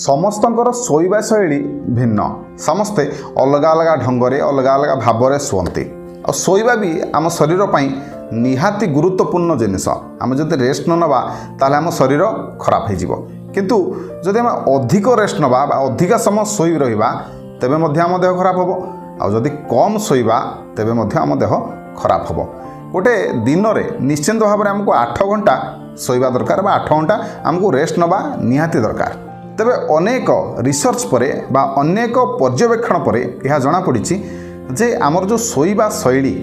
ସମସ୍ତଙ୍କର ଶୋଇବା ଶୈଳୀ ଭିନ୍ନ। ସମସ୍ତେ ଅଲଗା ଅଲଗା ଢଙ୍ଗରେ ଅଲଗା ଅଲଗା ଭାବରେ ଶୁଅନ୍ତି। ଆଉ ଶୋଇବା ବି ଆମ ଶରୀର ପାଇଁ ନିହାତି ଗୁରୁତ୍ୱପୂର୍ଣ୍ଣ ଜିନିଷ। ଆମେ ଯଦି ରେଷ୍ଟ ନ ନେବା ତାହେଲେ ଆମ ଶରୀର ଖରାପ ହୋଇଯିବ। କିନ୍ତୁ ଯଦି ଆମେ ଅଧିକ ରେଷ୍ଟ ନେବା ବା ଅଧିକା ସମୟ ଶୋଇ ରହିବା ତେବେ ମଧ୍ୟ ଆମ ଦେହ ଖରାପ ହେବ। ଆଉ ଯଦି କମ୍ ଶୋଇବା ତେବେ ମଧ୍ୟ ଆମ ଦେହ ଖରାପ ହେବ। ଗୋଟେ ଦିନରେ ନିଶ୍ଚିନ୍ତ ଭାବରେ ଆମକୁ 8 ଘଣ୍ଟା ଶୋଇବା ଦରକାର ବା 8 ଘଣ୍ଟା ଆମକୁ ରେଷ୍ଟ ନେବା ନିହାତି ଦରକାର। ତେବେ ଅନେକ ରିସର୍ଚ୍ଚ ପରେ ବା ଅନେକ ପର୍ଯ୍ୟବେକ୍ଷଣ ପରେ ଏହା ଜଣାପଡ଼ିଛି ଯେ ଆମର ଯେଉଁ ଶୋଇବା ଶୈଳୀ,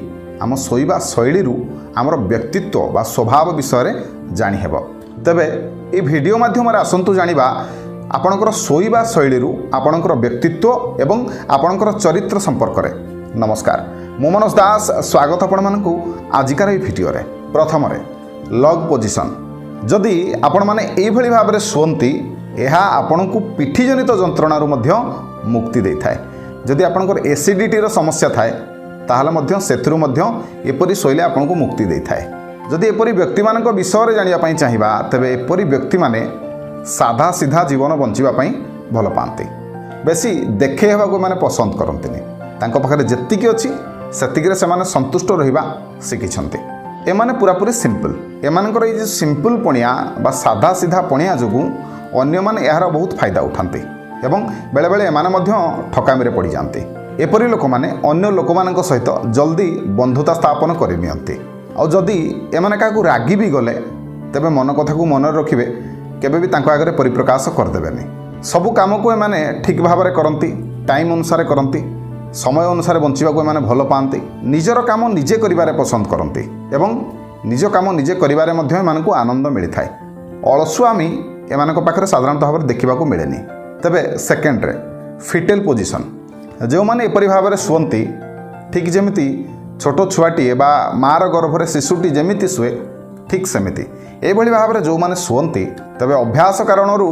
ଆମ ଶୋଇବା ଶୈଳୀରୁ ଆମର ବ୍ୟକ୍ତିତ୍ୱ ବା ସ୍ୱଭାବ ବିଷୟରେ ଜାଣିହେବ। ତେବେ এই ভিডিও মাধ্যমে আসন্তু জানিবা আপনার শোଇବା শৈলীরু আপনার ব্যক্তিত্ব এবং আপনার চরিত্র সম্পর্কে। নমস্কার, মু মনোজ দাস, স্বাগত আপনার আজিকার এই ভিডিওরে। প্রথমে লগ পজিশন। যদি আপন মানে এইভাবে ভাবে শুয়ন্তি ଏହା ଆପଣଙ୍କୁ ପିଠିଜନିତ ଯନ୍ତ୍ରଣାରୁ ମଧ୍ୟ ମୁକ୍ତି ଦେଇଥାଏ। ଯଦି ଆପଣଙ୍କର ଏସିଡ଼ିଟିର ସମସ୍ୟା ଥାଏ ତାହେଲେ ମଧ୍ୟ ସେଥିରୁ ମଧ୍ୟ ଏପରି ଶୋଇଲେ ଆପଣଙ୍କୁ ମୁକ୍ତି ଦେଇଥାଏ। ଯଦି ଏପରି ବ୍ୟକ୍ତିମାନଙ୍କ ବିଷୟରେ ଜାଣିବା ପାଇଁ ଚାହିଁବା ତେବେ ଏପରି ବ୍ୟକ୍ତିମାନେ ସାଧା ସିଧା ଜୀବନ ବଞ୍ଚିବା ପାଇଁ ଭଲ ପାଆନ୍ତି। ବେଶୀ ଦେଖେଇ ହେବାକୁ ଏମାନେ ପସନ୍ଦ କରନ୍ତିନି। ତାଙ୍କ ପାଖରେ ଯେତିକି ଅଛି ସେତିକିରେ ସେମାନେ ସନ୍ତୁଷ୍ଟ ରହିବା ଶିଖିଛନ୍ତି। ଏମାନେ ପୁରାପୁରି ସିମ୍ପଲ୍। ଏମାନଙ୍କର ଏଇ ଯେଉଁ ସିମ୍ପଲ୍ ପଣିଆ ବା ସାଧା ସିଧା ପଣିଆ ଯୋଗୁଁ ଅନ୍ୟମାନେ ଏହାର ବହୁତ ଫାଇଦା ଉଠାନ୍ତି ଏବଂ ବେଳେବେଳେ ଏମାନେ ମଧ୍ୟ ଠକାମିରେ ପଡ଼ିଯାନ୍ତି। ଏପରି ଲୋକମାନେ ଅନ୍ୟ ଲୋକମାନଙ୍କ ସହିତ ଜଲ୍ଦି ବନ୍ଧୁତା ସ୍ଥାପନ କରିନିଅନ୍ତି। ଆଉ ଯଦି ଏମାନେ କାହାକୁ ରାଗି ବି ଗଲେ ତେବେ ମନ କଥାକୁ ମନରେ ରଖିବେ, କେବେ ବି ତାଙ୍କ ଆଗରେ ପରିପ୍ରକାଶ କରିଦେବେନି। ସବୁ କାମକୁ ଏମାନେ ଠିକ୍ ଭାବରେ କରନ୍ତି, ଟାଇମ୍ ଅନୁସାରେ କରନ୍ତି, ସମୟ ଅନୁସାରେ ବଞ୍ଚିବାକୁ ଏମାନେ ଭଲ ପାଆନ୍ତି। ନିଜର କାମ ନିଜେ କରିବାରେ ପସନ୍ଦ କରନ୍ତି ଏବଂ ନିଜ କାମ ନିଜେ କରିବାରେ ମଧ୍ୟ ଏମାନଙ୍କୁ ଆନନ୍ଦ ମିଳିଥାଏ। ଅଳସୁଆମୀ ଏମାନଙ୍କ ପାଖରେ ସାଧାରଣତଃ ଭାବରେ ଦେଖିବାକୁ ମିଳେନି। ତେବେ ସେକେଣ୍ଡରେ ଫିଟେଲ୍ ପୋଜିସନ୍। ଯେଉଁମାନେ ଏପରି ଭାବରେ ଶୁଅନ୍ତି ଠିକ୍ ଯେମିତି ଛୋଟ ଛୁଆଟିଏ ବା ମାଆର ଗର୍ଭରେ ଶିଶୁଟି ଯେମିତି ଶୁଏ ଠିକ୍ ସେମିତି ଏଭଳି ଭାବରେ ଯେଉଁମାନେ ଶୁଅନ୍ତି ତେବେ ଅଭ୍ୟାସ କାରଣରୁ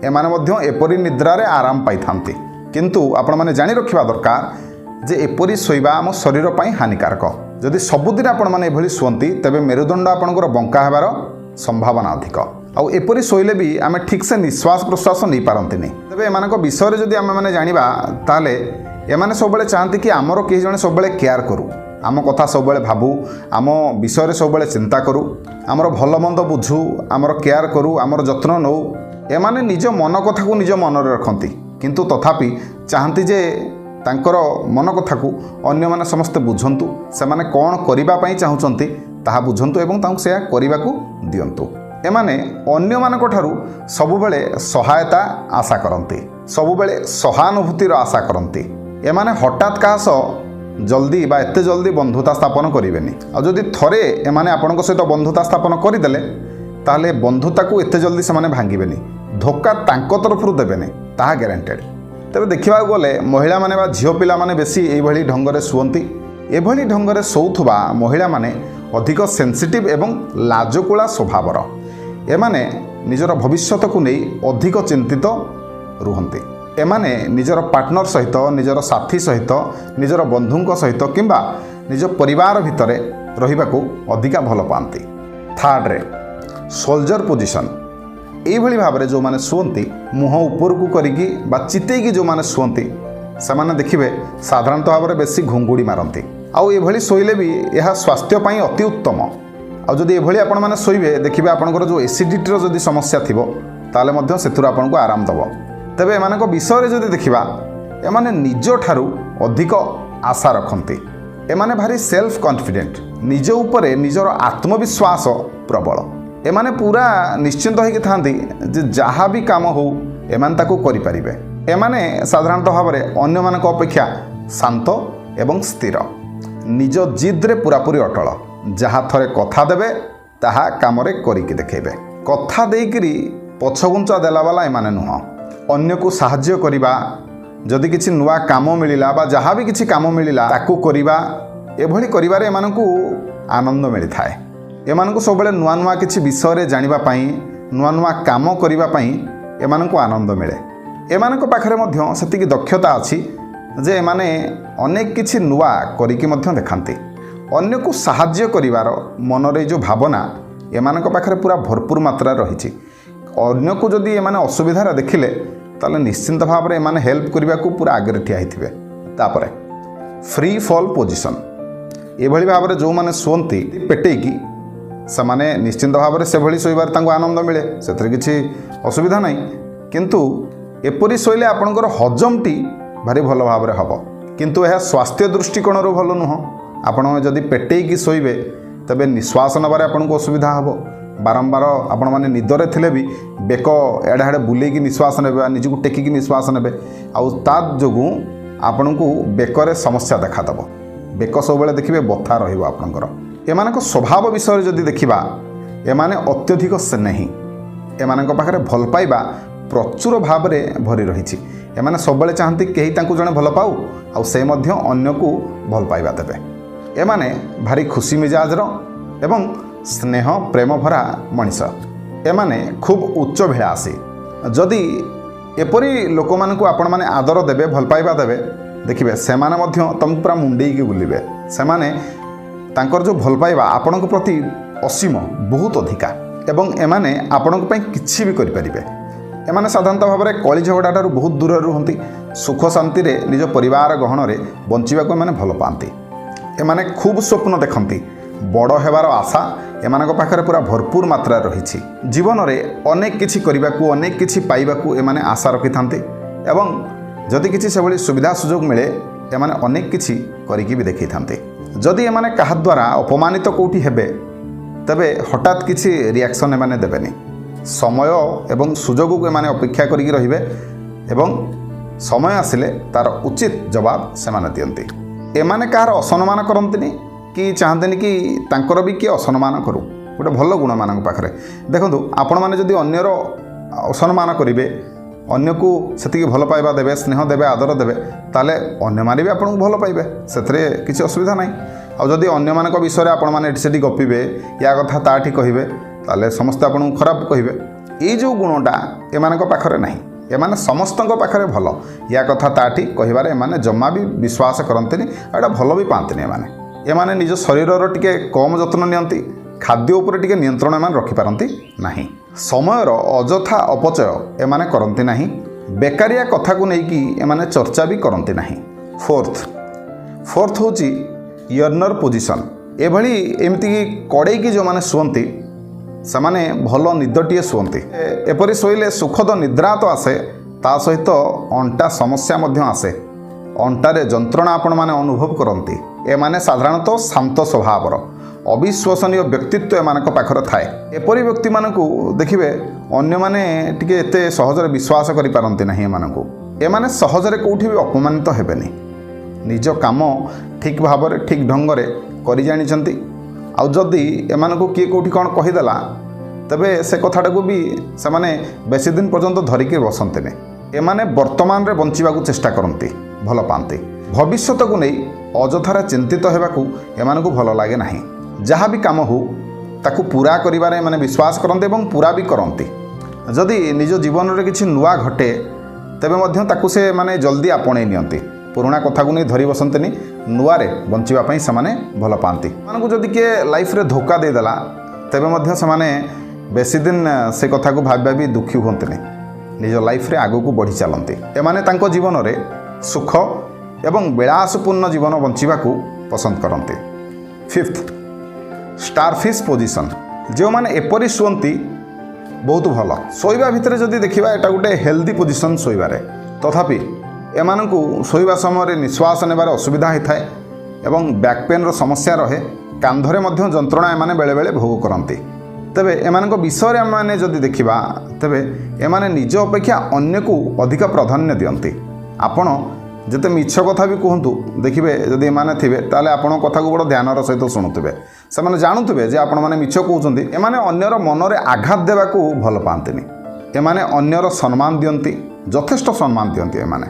ଏମାନେ ମଧ୍ୟ ଏପରି ନିଦ୍ରାରେ ଆରାମ ପାଇଥାନ୍ତି। କିନ୍ତୁ ଆପଣମାନେ ଜାଣି ରଖିବା ଦରକାର ଯେ ଏପରି ଶୋଇବା ଆମ ଶରୀର ପାଇଁ ହାନିକାରକ। ଯଦି ସବୁଦିନ ଆପଣମାନେ ଏଭଳି ଶୁଅନ୍ତି ତେବେ ମେରୁଦଣ୍ଡ ଆପଣଙ୍କର ବଙ୍କା ହେବାର ସମ୍ଭାବନା ଅଧିକ। ଆଉ ଏପରି ଶୋଇଲେ ବି ଆମେ ଠିକ୍ସେ ନିଶ୍ୱାସ ପ୍ରଶ୍ୱାସ ନେଇପାରନ୍ତିନି। ତେବେ ଏମାନଙ୍କ ବିଷୟରେ ଯଦି ଆମେମାନେ ଜାଣିବା ତାହେଲେ ଏମାନେ ସବୁବେଳେ ଚାହାନ୍ତି କି ଆମର କେହି ଜଣେ ସବୁବେଳେ କେୟାର କରୁ, ଆମ କଥା ସବୁବେଳେ ଭାବୁ, ଆମ ବିଷୟରେ ସବୁବେଳେ ଚିନ୍ତା କରୁ, ଆମର ଭଲ ମନ୍ଦ ବୁଝୁ, ଆମର କେୟାର କରୁ, ଆମର ଯତ୍ନ ନେଉ। ଏମାନେ ନିଜ ମନ କଥାକୁ ନିଜ ମନରେ ରଖନ୍ତି କିନ୍ତୁ ତଥାପି ଚାହାନ୍ତି ଯେ ତାଙ୍କର ମନ କଥାକୁ ଅନ୍ୟମାନେ ସମସ୍ତେ ବୁଝନ୍ତୁ, ସେମାନେ କ'ଣ କରିବା ପାଇଁ ଚାହୁଁଛନ୍ତି ତାହା ବୁଝନ୍ତୁ ଏବଂ ତାଙ୍କୁ ସେୟା କରିବାକୁ ଦିଅନ୍ତୁ। ଏମାନେ ଅନ୍ୟମାନଙ୍କଠାରୁ ସବୁବେଳେ ସହାୟତା ଆଶା କରନ୍ତି, ସବୁବେଳେ ସହାନୁଭୂତିର ଆଶା କରନ୍ତି। ଏମାନେ ହଠାତ୍ କାହା ସହ ଜଲ୍ଦି ବା ଏତେ ଜଲ୍ଦି ବନ୍ଧୁତା ସ୍ଥାପନ କରିବେନି। ଆଉ ଯଦି ଥରେ ଏମାନେ ଆପଣଙ୍କ ସହିତ ବନ୍ଧୁତା ସ୍ଥାପନ କରିଦେଲେ ତାହେଲେ ବନ୍ଧୁତାକୁ ଏତେ ଜଲ୍ଦି ସେମାନେ ଭାଙ୍ଗିବେନି, ଧୋକା ତାଙ୍କ ତରଫରୁ ଦେବେନି, ତାହା ଗ୍ୟାରେଣ୍ଟେଡ଼। ତେବେ ଦେଖିବାକୁ ଗଲେ ମହିଳାମାନେ ବା ଝିଅ ପିଲାମାନେ ବେଶୀ ଏଇଭଳି ଢଙ୍ଗରେ ଶୁଅନ୍ତି। ଏଭଳି ଢଙ୍ଗରେ ଶୋଉଥିବା ମହିଳାମାନେ ଅଧିକ ସେନ୍ସିଟିଭ୍ ଏବଂ ଲାଜକୁଳା ସ୍ୱଭାବର। ଏମାନେ ନିଜର ଭବିଷ୍ୟତକୁ ନେଇ ଅଧିକ ଚିନ୍ତିତ ରୁହନ୍ତି। ଏମାନେ ନିଜର ପାର୍ଟନର ସହିତ, ନିଜର ସାଥୀ ସହିତ, ନିଜର ବନ୍ଧୁଙ୍କ ସହିତ କିମ୍ବା ନିଜ ପରିବାର ଭିତରେ ରହିବାକୁ ଅଧିକା ଭଲ ପାଆନ୍ତି। ଥାର୍ଡ଼ରେ ସୋଲଜର ପୋଜିସନ୍। ଏଇଭଳି ଭାବରେ ଯେଉଁମାନେ ଶୁଅନ୍ତି ମୁହଁ ଉପରକୁ କରିକି ବା ଚିତେଇକି ଯେଉଁମାନେ ଶୁଅନ୍ତି ସେମାନେ ଦେଖିବେ ସାଧାରଣତଃ ଭାବରେ ବେଶୀ ଘୁଙ୍ଗୁଡ଼ି ମାରନ୍ତି। ଆଉ ଏଭଳି ଶୋଇଲେ ବି ଏହା ସ୍ୱାସ୍ଥ୍ୟ ପାଇଁ ଅତି ଉତ୍ତମ। ଆଉ ଯଦି ଏଭଳି ଆପଣମାନେ ଶୋଇବେ ଦେଖିବେ ଆପଣଙ୍କର ଯେଉଁ ଏସିଡ଼ିଟିର ଯଦି ସମସ୍ୟା ଥିବ ତାହେଲେ ମଧ୍ୟ ସେଥିରୁ ଆପଣଙ୍କୁ ଆରାମ ଦେବ। ତେବେ ଏମାନଙ୍କ ବିଷୟରେ ଯଦି ଦେଖିବା ଏମାନେ ନିଜଠାରୁ ଅଧିକ ଆଶା ରଖନ୍ତି। ଏମାନେ ଭାରି ସେଲ୍ଫ କନଫିଡେଣ୍ଟ, ନିଜ ଉପରେ ନିଜର ଆତ୍ମବିଶ୍ୱାସ ପ୍ରବଳ। ଏମାନେ ପୁରା ନିଶ୍ଚିନ୍ତ ହୋଇକି ଥାନ୍ତି ଯେ ଯାହା ବି କାମ ହେଉ ଏମାନେ ତାକୁ କରିପାରିବେ। ଏମାନେ ସାଧାରଣତଃ ଭାବରେ ଅନ୍ୟମାନଙ୍କ ଅପେକ୍ଷା ଶାନ୍ତ ଏବଂ ସ୍ଥିର, ନିଜ ଜିଦ୍ରେ ପୁରାପୁରି ଅଟଳ। ଯାହା ଥରେ କଥା ଦେବେ ତାହା କାମରେ କରିକି ଦେଖାଇବେ। କଥା ଦେଇକରି ପଛଘୁଞ୍ଚା ଦେଲାବାଲା ଏମାନେ ନୁହଁ। ଅନ୍ୟକୁ ସାହାଯ୍ୟ କରିବା, ଯଦି କିଛି ନୂଆ କାମ ମିଳିଲା ବା ଯାହା ବି କିଛି କାମ ମିଳିଲା ତାକୁ କରିବା, ଏଭଳି କରିବାରେ ଏମାନଙ୍କୁ ଆନନ୍ଦ ମିଳିଥାଏ। ଏମାନଙ୍କୁ ସବୁବେଳେ ନୂଆ ନୂଆ କିଛି ବିଷୟରେ ଜାଣିବା ପାଇଁ, ନୂଆ ନୂଆ କାମ କରିବା ପାଇଁ ଏମାନଙ୍କୁ ଆନନ୍ଦ ମିଳେ। ଏମାନଙ୍କ ପାଖରେ ମଧ୍ୟ ସେତିକି ଦକ୍ଷତା ଅଛି ଯେ ଏମାନେ ଅନେକ କିଛି ନୂଆ କରିକି ମଧ୍ୟ ଦେଖାନ୍ତି। ଅନ୍ୟକୁ ସାହାଯ୍ୟ କରିବାର ମନରେ ଯେଉଁ ଭାବନା ଏମାନଙ୍କ ପାଖରେ ପୁରା ଭରପୁର ମାତ୍ରାରେ ରହିଛି। ଅନ୍ୟକୁ ଯଦି ଏମାନେ ଅସୁବିଧାରେ ଦେଖିଲେ ताले निश्चिंत भाव में एमाने हेल्प करने को पूरा आगे ठिया होइथिबे। तापरे फ्री फॉल पोजिशन एभली भाव में जो मैंने शुअती पेटेकी से निश्चिंत भाव में से भली शोबार आनंद मिले से किसी असुविधा नहीं, किंतु एपरी शोले आपणकर हजमटी भारी भल भाव में हम, किंतु यह स्वास्थ्य दृष्टिकोण भल नुह। आपण जदि पेटेकी शोबे तेबे निश्वास नबार आपन को असुविधा हम, बारंबार आपण मैंने निदरे थिले भी बेक एड़े हेड़े बुलेकी निश्वास ने निजक टेकिकी निश्वास ने जो आपण को बेकर समस्या देखादेव। बेक सब देखिए बथा रहा। एमान स्वभाव विषय जदि देखा एमाने अत्यधिक स्नेही, एमान पाखे भल पाइबा प्रचुर भाव में भरी रही। एमाने सब चाहती कहीं जड़े भल पाऊ आ से अन्य को भल पाइबा देवे। एमाने भारी खुशी मिजाजर एवं स्नेह प्रेम भरा मनीष। एमाने खूब उच्च भिलासी। जदि एपरी लोक मानू आपण मैंने आदर देवे भल पाइबा देवे देखिए से तुमको पूरा मुंडेकी बुलिबे। सेमाने तांकर जो भल पाइबा आपण प्रति असीम बहुत अधिका एवं एमाने आपण किछि भी करिपारिबे। एमाने साधारणतः भाव में कली झगड़ा ठारू बहुत दूर रुहंती। सुख शांति रे निज परिवार गहन रे बंचिबाको एमाने भल पाती। एमाने खूब स्वप्न देखती। बड़ हेबार आशा एमानक पाखरे पूरा भरपूर मात्रा रही। जीवन में अनेक किछि करिबाकू अनेक किछि पाइबाकू एमाने आशा रखि थांती एवं जदि किछि से भली सुविधा सुजोग मिले एमाने अनेक किछि करिकि भी देखि थांती। जदि एमाने काहा द्वारा अपमानित कोठी हेबे तबे हठात किछि रिएक्शन एमाने देबेनी। समय एवं सुजोग को एमाने अपेक्षा करिकि रहिबे एवं समय आसिले तार उचित जवाब सेमाने दियंती। एमाने काहार असम्मान करंतिनी कि चाहतेनि कि तांकर भी किए असम्मान करू। गोटे भल गुण मान पाखे देखूँ आपण मैंने जदि अन्यर असम्मान करेंगे अन्य को से भल पाइबा देवे स्नेह देवे आदर देवे ताले अन्य माने भी आपको भल पाइबे से किसी असुविधा ना। आदि अन्य मान विषय आपण मैंने से गपिबे या कथा ताठी कहे ताले समस्ते आपको खराब कहे। ये जो गुणटा एमान पाखरे नहीं। एमाने समस्त पाखरे भल या कथा ताठी कहबार एमाने जमा भी विश्वास करते एटा भल भी पाते। एमाने निज शरीर टिके कम जत्न नियंती। खाद्य उपर टिके नियंत्रण एमाने रखिपारती नहीं। समयर अजथा अपचय एमाने करती नहीं। बेकारिया कथा को लेकिन एमाने चर्चा भी करती नहीं। फोर्थ होची यर्नर पोजिशन। एभली एमती कड़े की जो माने शुअती से माने भल निदटीए शुअती। एपरी शोइले सुखद निद्रा तो आसे ता सहित अंटा समस्या मध्य आसे। अंटारे जंत्रणा आपण माने अनुभव करती। एमाने साधारणतः शांत स्वभावर अविश्वसनीय व्यक्तित्व एमानक पाखर थाए। एपरी व्यक्ति मानकू देखिबे अन्य माने टिके एते सहजरे विश्वास करि पारंती नाही। एमाने सहजरे कोठी भी अपमानित हेबेनी। निज काम ठीक भाव ठीक ढंग से करि जानिचंती। आउ जदि एमानकू किए कोठी कौन कहीदेला तेबे से कथाटाକୁ भी से माने बेसी दिन पर्यंत धरिकी बसंतेने। एमाने वर्तमान रे बंचिबाकू चेष्टा करंती भल पाती। भविष्यत को नहीं अजथारे चिंतित होगाकू एमानकू भल लागे नाही। जहाँ भी काम हो ताकू पूरा करिबारे माने विश्वास करते और पूरा भी करती। जदि निज जीवन में किसी नुआ घटे तेबे मध्य ताकू से माने जल्दी आपणे नियंती। पुराणा कथा को नहीं धरी बसंतेनी। नुआरे बंचिबापी से भल पाती। मानकू जदि किए लाइफ रे धोखा देदेला तेबे मध्य से माने बेसी दिन से कथा को भाबा भी दुखी हुंतनी। निज लाइफ रे आगू को बढ़ी चलती। एमाने तांको जीवन रे सुख एवं विलासपूर्ण जीवन बंचिबाकू पसंद करते। Fifth starfish position. जो माने एपरी शुअती बहुत भल शोइबा भितर जदि देखिबा एटा गोटे हेल्दी पोजिशन शोइबारे। तथापि एमानकू शोइबा समय निश्वास नेबार असुविधा होता है एवं बैक पेन समस्या रहे। कांधरे मध्य जंत्रणा एमाने बेले बेले भोग करती। तेबे एमानक विषय आम जदि देखिबा तेबे एमाने निज अपेक्षा अन्य को अधिक प्राधान्य दियंती। आपण जिते मिछ कथा भी कहतु देखिए जदि एमाने थिबे ताले आपण कथा को बड़ ध्यानर सहित शुणुवे। से माने जानुवे जे आपण माने मिछ कहउछंती। एमाने अन्यर मनरे आघात देबाकू भल पांतिनी। एमाने अन्यर सम्मान दियंती, यथेष्ट सम्मान दियंती। एमाने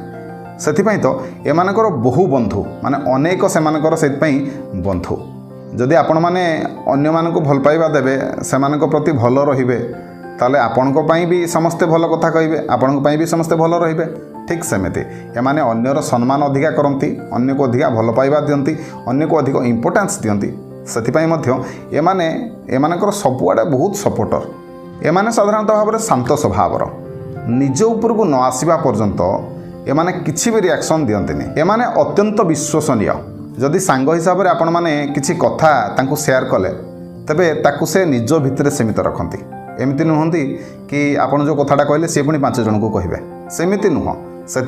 सेथिपई तो एमानकर बहु बंधु माने अनेक सेमानकर सेथिपई बंधु। जदि आपण माने अन्य मानकू भल पाइबा देबे सेमानक प्रति भल रहिबे ताले आपणको पई भी समस्ते भल कथा कहिबे, आपणको पई भी समस्ते भल रहिबे। ठीक सेमती एमाने अन्यर सम्मान अधिका करती, अन्य को अधिका भल पाइबा दियंती, अन्य को अधिक इंपोर्टेंस दियंती। सेथिपई मध्य एमाने एमानकर सबुआडे बहुत सपोर्टर। एमाने साधारणतः भाव में शांत स्वभावर निज उपरको न आसवा पर्यंत एमाने किछि भी रिएक्शन दियंतिनि। एमाने अत्यंत विश्वसनीय। जदि सांग हिसाब से आपण माने किछि कथा तांकु शेयर कले तबे ताकु से निज भितर सीमित रखती। एमती नुहंती कि आपण जो कथाटा कहले सी पुणी 5 जन को कहे सेमती नुह। से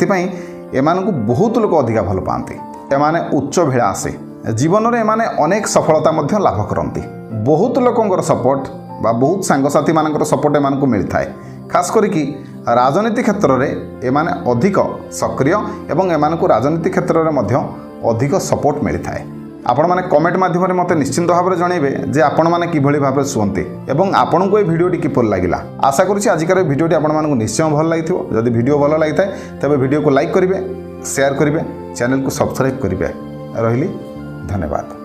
एमानकु बहुत लोक अधिका भल पाती। एमाने उच्च भिलासी जीवन में एमाने अनेक सफलता मध्य लाभ करती। बहुत लोकंकर सपोर्ट बा बहुत सांगसाथी मानकर सपोर्ट एमानकु मिलता है। खास करिकी राजनीति क्षेत्र में एमाने अधिक सक्रिय एवं एमानकु राजनीति क्षेत्र में मध्य अधिक सपोर्ट मिलता है। आपण माने कमेंट माध्यम मते निश्चिंत भाव में जनइबे जे आपण माने किभली भाव शुवंती एवं आपन को भिडियोटी किपर लागिला। आशा करुछि आजिकार भिडियोटी आपण मानकु निश्चय भल लागिथिबो। जदि भिडियो भल लागिथाय तबे भिडियो को लाइक करिवे, शेयर करिवे, चैनल को सब्सक्राइब करिवे। रहिली धन्यवाद।